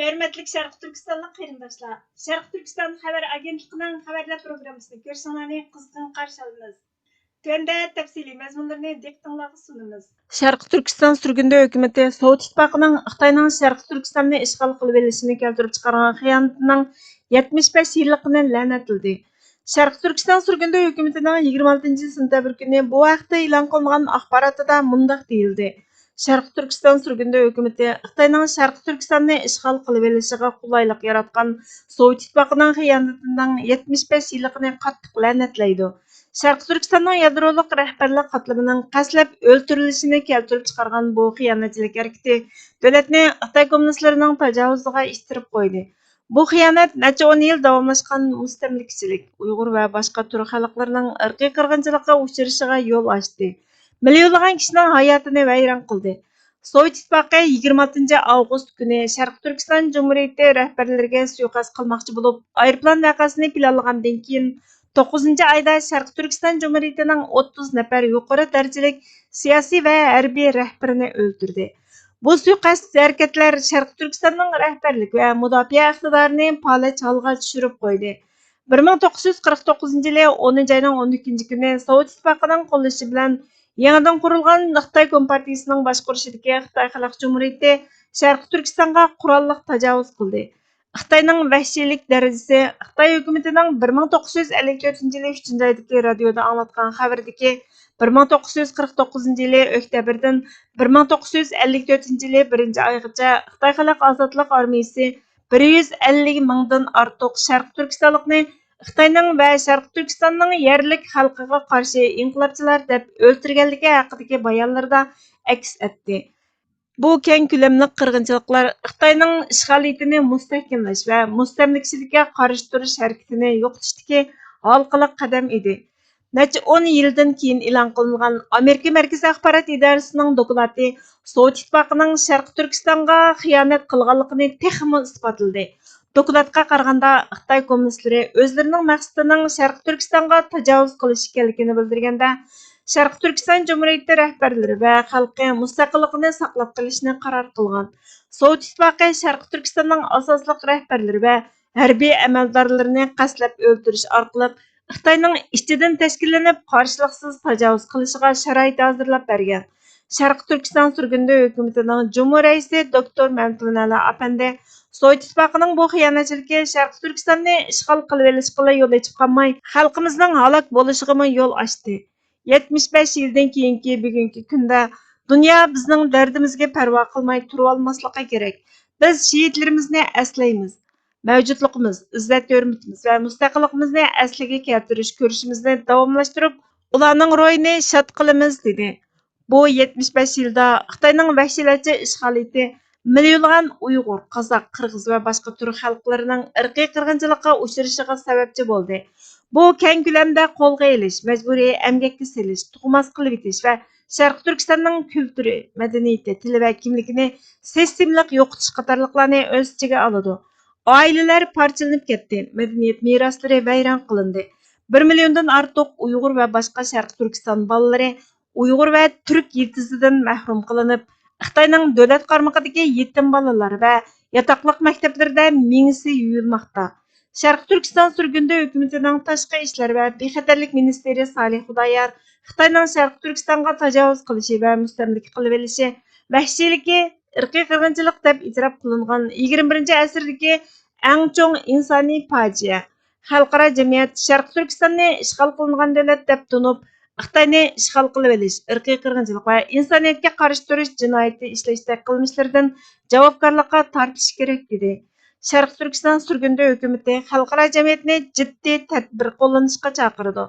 hörmətlik Şərq Türkistanlıq qarindaşlar. Şərq Türkistan xəbər agentliğinin xəbərlər proqramısını görüşünəni qızğın qarşı alırıq. Төәндә тәфсилий мәзмунларны диктанларга sunumuz. Şərqi Türkistan sürgünde hökuməti Sovet İttifaqının Xitayның Şərqi Türkistanны işğal qılıb elişini keltirib çıxarğan xıyanətining 75 illigini la'natladi. Şərqi Türkistan sürgünde hökumətinin 26 sentyabr günü bu vaqtda e'lon qilingan axborotida mundaq deyildi. Şərqi Türkistan sürgünde hökuməti Xitayның Şərqi Türkistanны işğal qılıb elişigə qulaylıq yaratqan Sovet İttifaqının xıyanətining 75 illigini qattiq la'natlaydi. Şərqi Türkistanның yadroluk rəhbərlik qatlamının qəsləb öldürülüşünü keltirib çıxarğan bu xiyanətçilik hərəkəti dövlətni Xitay kommunistlərinin təcavüzüge istirib qoydu. Bu xiyanət neçə 10 yil davamlaşqan müstəmləkəçilik, Uyğur və başqa türk xalqlarının irqi qırğınçılıqqa uçurışıga yol açdı. Milyonlagan kişinin hayatını vayron qildi. Sovet İttifaqı 26 avgust günü Şərqi Türkistan Cumhuriyeti rəhbərlərinə suiqasd qilmoqchi bo'lib, aeroplan vaqasını planlagandan keyin 9 ayda Şərqi Türkistan Cumhuriyeti'nin 30 nəfər yuqarı dərəcəlik siyasi və hərbi rəhbərini öldürdü. Bu suiqasd hərəkətlər Şərqi Türkistanның rəhbərlik və müdafiə iqtidarını palach halga düşürüb qoydu. 1949 yılı 10 ayının 12 günü Sovet İttifaqının qo'llashi bilan yangidan qurilgan Xitoy Kompartiyasining boshqarishidagi Xitoy Xalq Cumhuriyeti Şərqi Türkistanға qurolliq tajovuz qildi. Xitayning vahshiylik darajasi Xitoy hukumatining 1954 yılı 3 aydagi radioda anglatgan xabardagi 1949 yılı oktyabrdan 1954 yılı 1 oygacha Xitoy Xalq Ozodlik armiyasi 150 mingdan ortiq Şərqi Türkistanlikni Xitoyning va Şərqi Türkistanning yerlik xalqiga qarshi inqilobchilar deb o'ltirganligi haqidagi bayonlarda aks etdi. Bu keng ko'lamli qirg'inchiliklar Xitoyning ishg'oliyatini mustahkamlash va mustamlakachilikka qarshi turish harakatini yo'qotishdagi halqali qadam edi. Necha 10 yildan keyin e'lon qilingan Amerika Markaziy axborot idorasining doklati Sovet İttifaqının Şərqi Türkistanға xiyonat qilganligini texmo isbotladi. Dokladga qaraganda Xitoy kommunistlari o'zlarining maqsadining Şərqi Türkistanға tajovuz qilish ekanligini bildirganda Şərqi Türkistan Cumhuriyeti rəhbərləri və xalqı müstəqilligini saqlab qilishni qaror qilgan. Sovet İttifaqı Şərqi Türkistanның asosliq rəhbərləri və hərbiy əməldarlarını qaslab öldürüş orqali Xitoyning ichidan tashkillanib qarshiliqsiz tajovuz qilishiga sharoit hozirlab bergan. Şərqi Türkistan sürgünde hökumətinin Cumhur rəisi Doktor Məmtunəli Apandi Sovet İttifaqının bu xiyanətçiligi Şərqi Türkistanni işğal qilib elishga yo'l açıb qalmay, xalqimizning halok bo'lishiga yo'l açdı. 75 yildan keyingi bugungi kunda dunyo bizning dardimizga parvo qilmay turib olmasligi kerak. Biz shehidlarimizni aslaymiz. Mavjudligimiz, izzat hurmatimiz va mustaqilligimizni asliga keltirish kurashimizni davomlashtirib, ularning ro'yini shod qilamiz dedi. Bu 75 yilda Xitoyning vahshiylarcha ishg'oliyati milyonlagan Uyghur, Qozoq, Qirg'iz va boshqa turk xalqlarining irqiy qirg'inchilikqa uchrashiga sababchi bo'ldi. Bu keng ko'lamda qo'lga elish, majburiy emgakka selish, tug'mas qilib etish va Şərqi Türkistanning kulturi, madaniyati, tili va kimligini sistemlik yo'qotish qatorliqlarni o'z ichiga oladi. Oilalar parchalanib ketdi, madaniyat meroslari vayron qilindi. 1 milliondan ortiq Uyghur va boshqa Şərqi Türkistan bolalari Uyghur va Türk yetizidan mahrum qilinib, Xitoyning davlat qarmog'idagi yetim bolalar va yotoqliq maktablarda mingisi yuyulmoqda. Şərqi Türkistan sürgünde hökumətinin tashqi ishlar va bexatarlik ministri Salih Xudoyor Xitoyning Şərqi Türkistanға tajovuz qilishi va mustamlaka qilib elishi vahshiyligi irqiy qirg'inchilik deb e'tirof qilingan 21 asrdagi eng cho'ng insoniy fojia. Xalqaro jamiyat Şərqi Türkistonni ishg'ol qilingan davlat deb tunib, Xitoyni ishg'ol qilib elish, irqiy qirg'inchilik va insoniyatga qarshi turish jinoyati ishlashda qilmishlardan javobgarlikqa tortish kerak dedi. Şərqi Türkistan sürgünde hökuməti xalqaro jamiyatni ciddi tədbir qo'llanishga chaqirdi.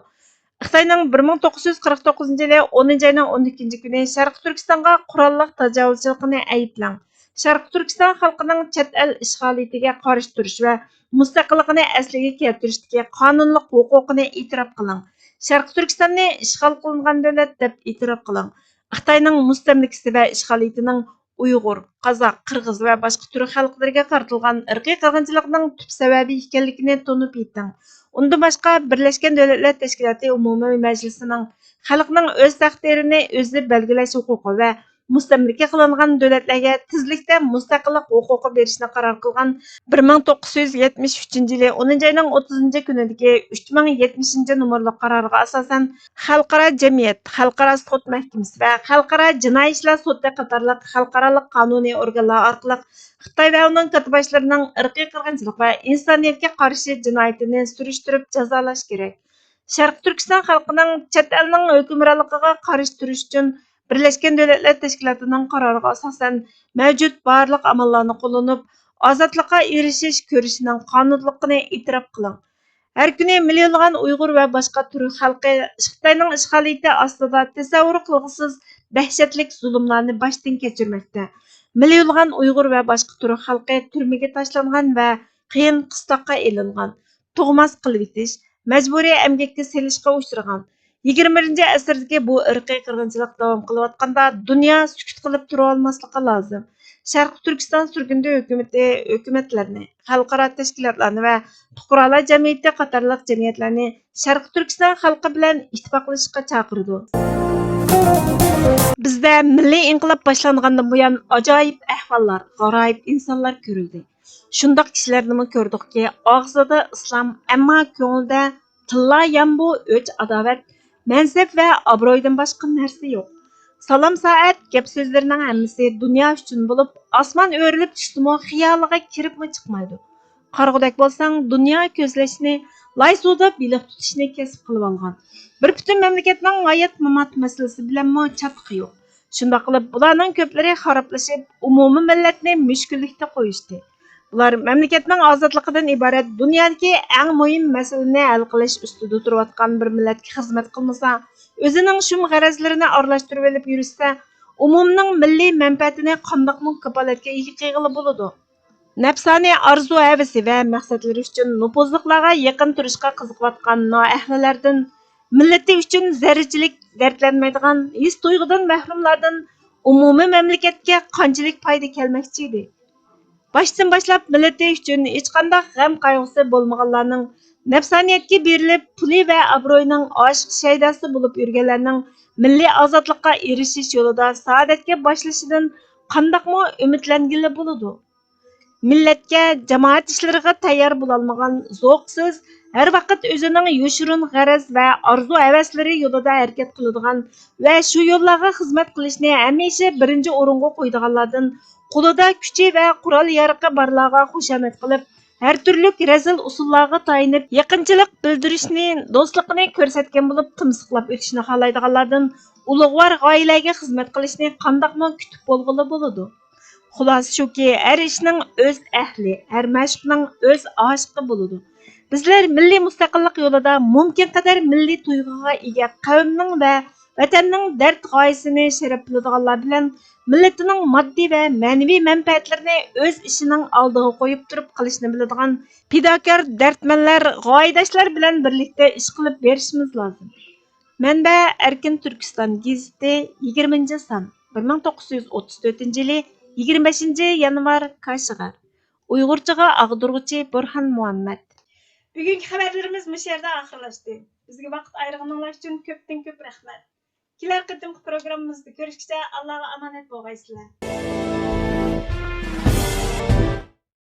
Xitoyning 1949 yılı 10 ayının 12 günü Şərqi Türkistanға qurolliq tajovuzchilikni ayıplang. Şərqi Türkistan xalqining chet el ishg'oliyatiga qarshi turish va mustaqilligini asliga keltirishdagi qonunliq huquqini e'tirof qiling. Şərqi Türkistonni ishg'ol qilingan davlat deb e'tirof qiling. Xitoyning mustamlikasi va ishg'oliyatining Uyghur, Qozoq, Qirg'iz va boshqa turk xalqlariga qaratilgan irqiy qirg'inchilikning tub sababi ekanligini tunib yeting. Undan boshqa Birlashgan Davlatlar Tashkiloti Umumiy Majlisining xalqning o'z taqdirini o'zi belgilash huquqi va mustamlika qilingan davlatlarga tezlikda mustaqillik huquqi berishni qaror qilgan 1973 yili 10 oyning 30 kunidagi 3070 nomerli qarorga asosan xalqaro jamiyat, xalqaro sud mahkamasi va xalqaro jinoiy ishlar sudi qatorliq xalqaro qonuniy organlar orqali Xitoy va uning katibashlarining irqiy qirg'inchilik va insoniyatga qarshi jinoyatini surishtirib jazolash kerak. Sharq Turkiston xalqining chet elning hukmronligiga qarshi turish uchun Birleşken Devletler Teşkilatı'nın qaroriga asosan mavjud barliq amallarni qo'llanib, ozodlikqa erishish ko'rishining qonuniyligini e'tirof qiling. Har kuni millionlagan Uyg'ur va boshqa turk xalqi Xitoyning ishg'oliyati ostida tasavvur qilg'isiz dahshatli zulmlarni boshdan kechirmoqda. Millionlagan Uyg'ur va boshqa turk xalqi turmaga tashlangan va qiyin qistoqqa ilingan, tug'mas qilib etish, majburiy emgakka selishga uchragan. 21. asrdagi bu irqiy qirg'inchilik davom qilayotganda dunyo sukut qilib tura olmasligi lozim. Sharq Turkiston surgunda hukumatlarni, xalqaro tashkilotlarni va fuqarolar jamiyati qatorliq jamiyatlarni Sharq Turkiston xalqi bilan ittifoqlashishga chaqirdi. Bizda milliy inqilob boshlangandan buyon ajoyib ahvollar, g'aroyib insonlar ko'rildi. Shundoq kishilarni ko'rdikki, og'zida islom, ammo ko'nglida tilla yambu o'ch adovat, mansab va obro'ydan boshqa narsa yo'q. Salom soat gap so'zlarining hammasi dunyo uchun bo'lib, osmon o'rilib tushdimi xiyoliga kiribmi chiqmaydi. Qarg'udak bo'lsang, dunyo ko'zlashni, lay suvda biliq tutishni kasb qilib olgan. Bir butun mamlakatning hayot mamot masalasi bilan chatqi yo'q. Shundoq qilib, bularning ko'plari xaroblashib, umumiy millatni mushkullikda qo'yishdi. Ular mamlakatning ozodligidan iborat dunyodagi eng muhim masalani hal qilish ustida turayotgan bir millatga xizmat qilmasa, o'zining shum g'arazlarini aralashtirib olib yursa, umumning milliy manfaatini qandoqmi kapolatga ega qilg'ili bo'ladi. Nafsoniy orzu havasi va maqsadlari uchun nupuzliqlarga yaqin turishga qiziqayotgan noahlilardan, millati uchun zarrachilik dardlanmaydigan his tuyg'udan mahrumlardan umumiy mamlakatga qanchalik foyda kelmoqchi edi. Başdan boshlab millati uchun hech qanday g'am qayg'usi bo'lmaganlarning, nafsoniyatga berilib puli va obro'yining oshiq shaydasi bo'lib yurganlarning milliy ozodlikqa erishish yo'lida saodatga boshlashidan qandoqmi umidlangili bo'ladi. Millatga, jamoat ishlariga tayyor bo'lolmagan zo'qsiz, har vaqt o'zining yoshirin g'araz va orzu-havaslari yo'lida harakat qiladigan va shu yo'llarga xizmat qilishni hamisha birinchi o'ringa qo'yadiganlardan qo'lida kuchi va qurol yarog'i borlarga xushomad qilib, har turli razil usullarga tayinib, yaqinchilik bildirishni, do'stlikni ko'rsatgan bo'lib, timsiqlab o'tishni xohlaydiganlardan ulug'vor g'oyalarga xizmat qilishni qandoqmi kutib bo'lg'ili bo'ladi. Xulosa shuki, har ishning o'z ahli, har mashqning o'z oshiqi bo'ladi. Bizlar milliy mustaqillik yo'lida mumkin qadar milliy tuyg'uga ega qavmning va vatanning dard g'oyasini sharaf biladiganlar bilan millatining moddiy va ma'naviy manfaatlarini o'z ishining oldiga qo'yib turib qilishni biladigan fidokor dardmanlar, g'oyadoshlar bilan birlikda ish qilib berishimiz lozim. Manba Erkin Turkiston gazeti 20 son 1934 yili 25 yanvar Kashgar. Uyg'urchaga ag'dirg'uchi Burhan Muhammad. Bugungi xabarlarimiz bu yerda oxirlashdi. Bizga vaqt ayirganingiz uchun ko'pdan ko'p rahmat. Kelar qatimki programmamizda ko'rishguncha Allohga omonat bo'lgaysizlar.